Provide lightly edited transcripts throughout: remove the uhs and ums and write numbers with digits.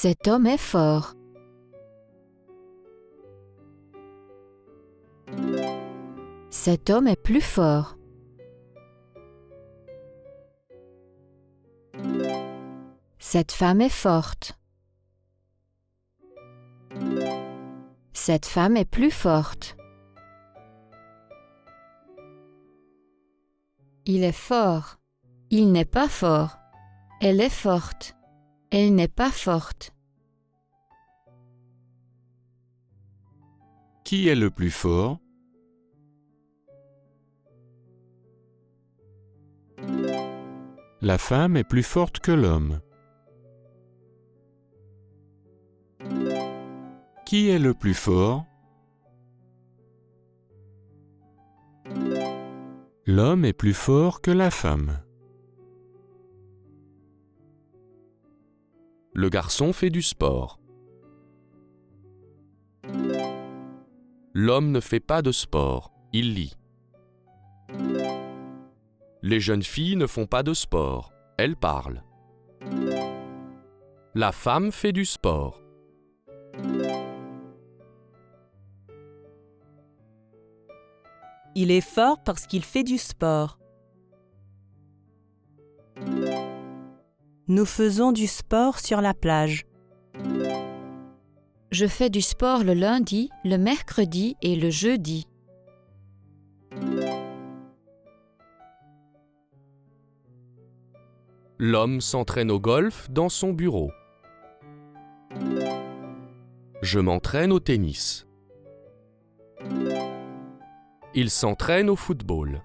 Cet homme est fort. Cet homme est plus fort. Cette femme est forte. Cette femme est plus forte. Il est fort. Il n'est pas fort. Elle est forte. Elle n'est pas forte. Qui est le plus fort? La femme est plus forte que l'homme. Qui est le plus fort? L'homme est plus fort que la femme. Le garçon fait du sport. L'homme ne fait pas de sport, il lit. Les jeunes filles ne font pas de sport, elles parlent. La femme fait du sport. Il est fort parce qu'il fait du sport. Nous faisons du sport sur la plage. Je fais du sport le lundi, le mercredi et le jeudi. L'homme s'entraîne au golf dans son bureau. Je m'entraîne au tennis. Il s'entraîne au football.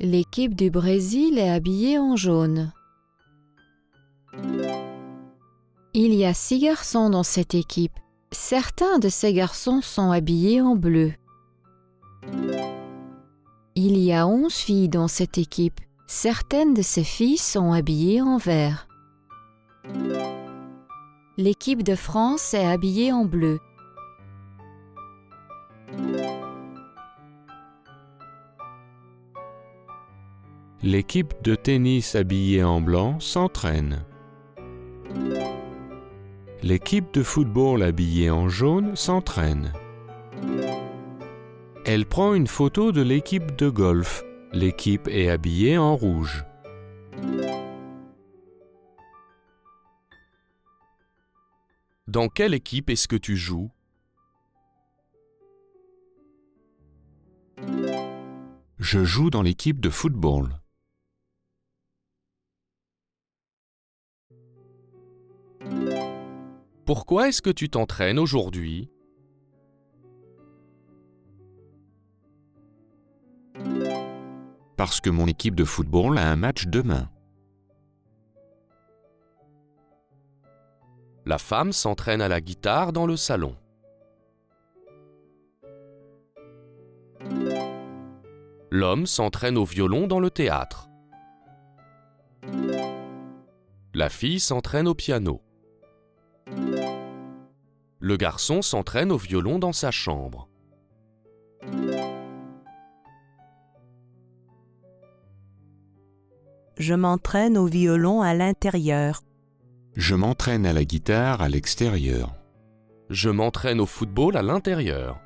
L'équipe du Brésil est habillée en jaune. Il y a 6 garçons dans cette équipe. Certains de ces garçons sont habillés en bleu. Il y a 11 filles dans cette équipe. Certaines de ces filles sont habillées en vert. L'équipe de France est habillée en bleu. L'équipe de tennis habillée en blanc s'entraîne. L'équipe de football habillée en jaune s'entraîne. Elle prend une photo de l'équipe de golf. L'équipe est habillée en rouge. Dans quelle équipe est-ce que tu joues? Je joue dans l'équipe de football. Pourquoi est-ce que tu t'entraînes aujourd'hui? Parce que mon équipe de football a un match demain. La femme s'entraîne à la guitare dans le salon. L'homme s'entraîne au violon dans le théâtre. La fille s'entraîne au piano. Le garçon s'entraîne au violon dans sa chambre. Je m'entraîne au violon à l'intérieur. Je m'entraîne à la guitare à l'extérieur. Je m'entraîne au football à l'intérieur.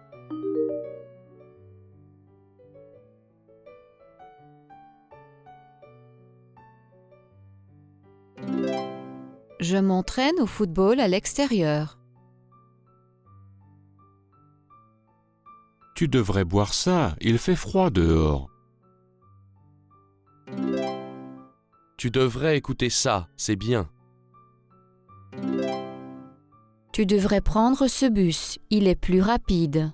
Je m'entraîne au football à l'extérieur. Tu devrais boire ça, il fait froid dehors. Tu devrais écouter ça, c'est bien. Tu devrais prendre ce bus, il est plus rapide.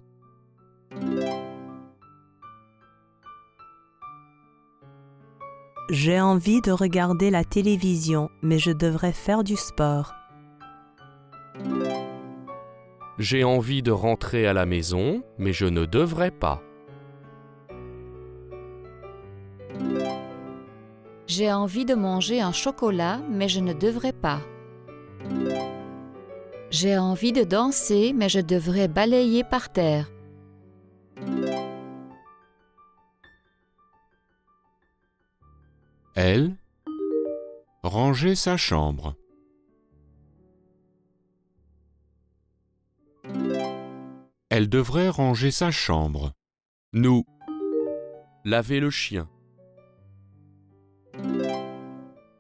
J'ai envie de regarder la télévision, mais je devrais faire du sport. J'ai envie de rentrer à la maison, mais je ne devrais pas. J'ai envie de manger un chocolat, mais je ne devrais pas. J'ai envie de danser, mais je devrais balayer par terre. Elle, ranger sa chambre. Elle devrait ranger sa chambre. Nous, laver le chien.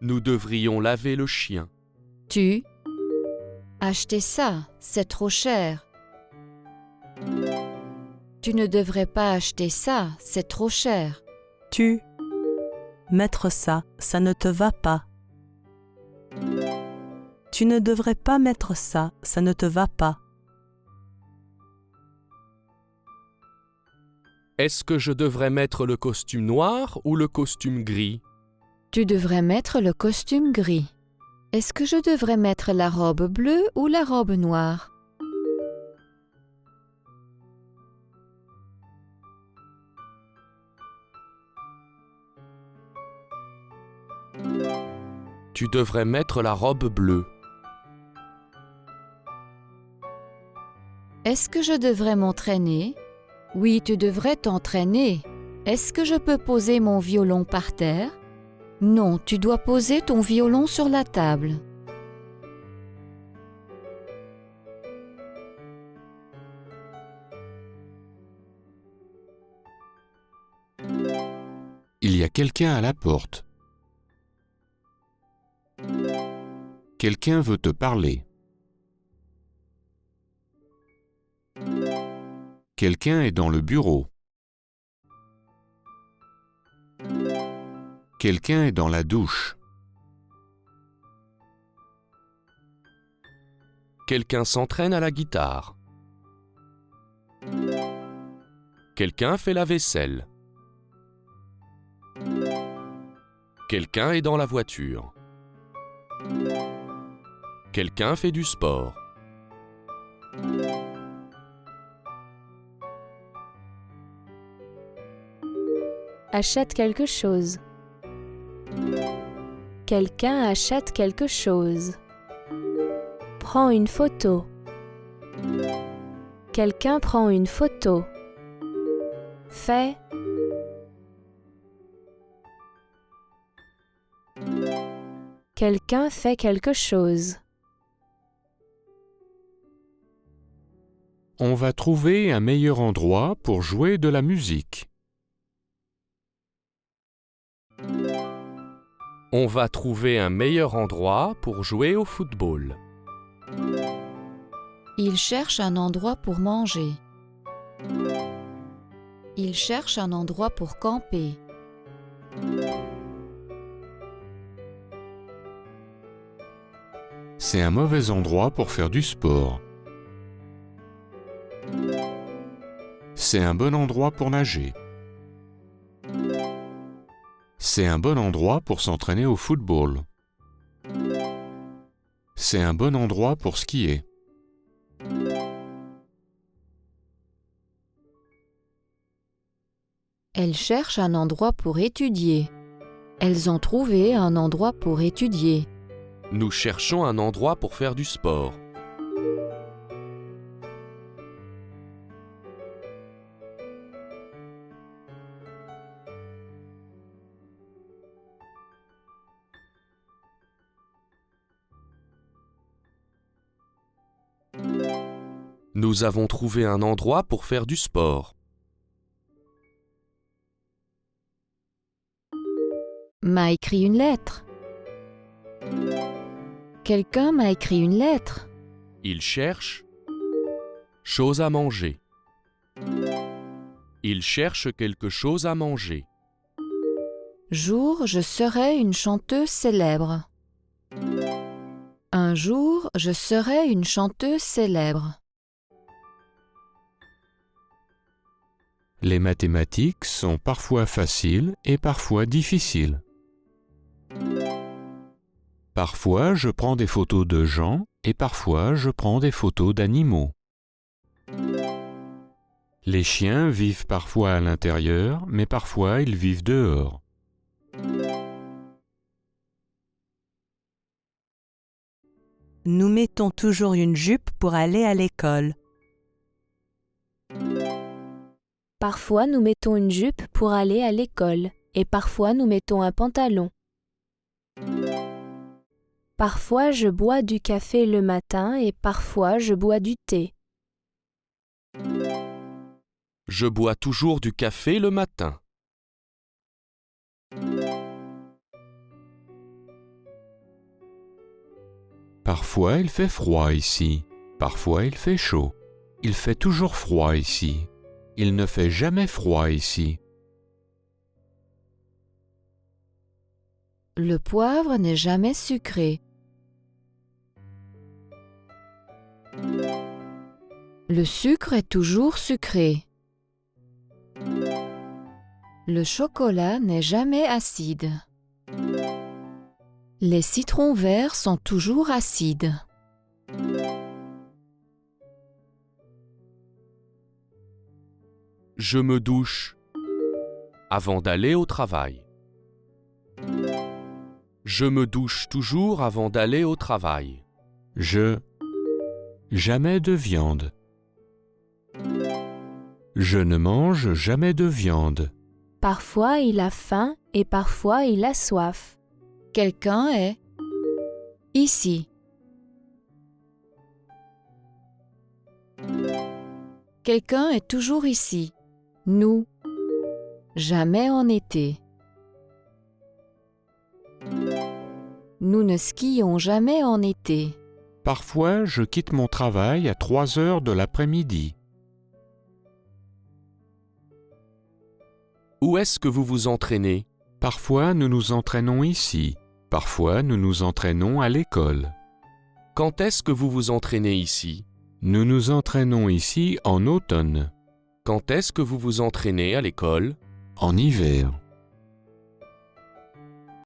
Nous devrions laver le chien. Tu, acheter ça, c'est trop cher. Tu ne devrais pas acheter ça, c'est trop cher. Tu, mettre ça, ça ne te va pas. Tu ne devrais pas mettre ça, ça ne te va pas. Est-ce que je devrais mettre le costume noir ou le costume gris? Tu devrais mettre le costume gris. Est-ce que je devrais mettre la robe bleue ou la robe noire? Tu devrais mettre la robe bleue. Est-ce que je devrais m'entraîner? Oui, tu devrais t'entraîner. Est-ce que je peux poser mon violon par terre? Non, tu dois poser ton violon sur la table. Il y a quelqu'un à la porte. Quelqu'un veut te parler. Quelqu'un est dans le bureau. Quelqu'un est dans la douche. Quelqu'un s'entraîne à la guitare. Quelqu'un fait la vaisselle. Quelqu'un est dans la voiture. Quelqu'un fait du sport. Achète quelque chose. Quelqu'un achète quelque chose. Prends une photo. Quelqu'un prend une photo. Fais. Quelqu'un fait quelque chose. On va trouver un meilleur endroit pour jouer de la musique. On va trouver un meilleur endroit pour jouer au football. Il cherche un endroit pour manger. Il cherche un endroit pour camper. C'est un mauvais endroit pour faire du sport. C'est un bon endroit pour nager. C'est un bon endroit pour s'entraîner au football. C'est un bon endroit pour skier. Elles cherchent un endroit pour étudier. Elles ont trouvé un endroit pour étudier. Nous cherchons un endroit pour faire du sport. Nous avons trouvé un endroit pour faire du sport. M'a écrit une lettre. Quelqu'un m'a écrit une lettre. Il cherche chose à manger. Il cherche quelque chose à manger. Jour, je serai une chanteuse célèbre. Un jour, je serai une chanteuse célèbre. Les mathématiques sont parfois faciles et parfois difficiles. Parfois, je prends des photos de gens et parfois, je prends des photos d'animaux. Les chiens vivent parfois à l'intérieur, mais parfois ils vivent dehors. Nous mettons toujours une jupe pour aller à l'école. Parfois nous mettons une jupe pour aller à l'école et parfois nous mettons un pantalon. Parfois je bois du café le matin et parfois je bois du thé. Je bois toujours du café le matin. Parfois il fait froid ici, parfois il fait chaud. Il fait toujours froid ici. Il ne fait jamais froid ici. Le poivre n'est jamais sucré. Le sucre est toujours sucré. Le chocolat n'est jamais acide. Les citrons verts sont toujours acides. Je me douche avant d'aller au travail. Je me douche toujours avant d'aller au travail. Jamais de viande. Je ne mange jamais de viande. Parfois il a faim et parfois il a soif. Quelqu'un est ici. Quelqu'un est toujours ici. Nous, jamais en été. Nous ne skions jamais en été. Parfois, je quitte mon travail à 3 heures de l'après-midi. Où est-ce que vous vous entraînez? Parfois, nous nous entraînons ici. Parfois, nous nous entraînons à l'école. Quand est-ce que vous vous entraînez ici? Nous nous entraînons ici en automne, Quand est-ce que vous vous entraînez à l'école? en hiver.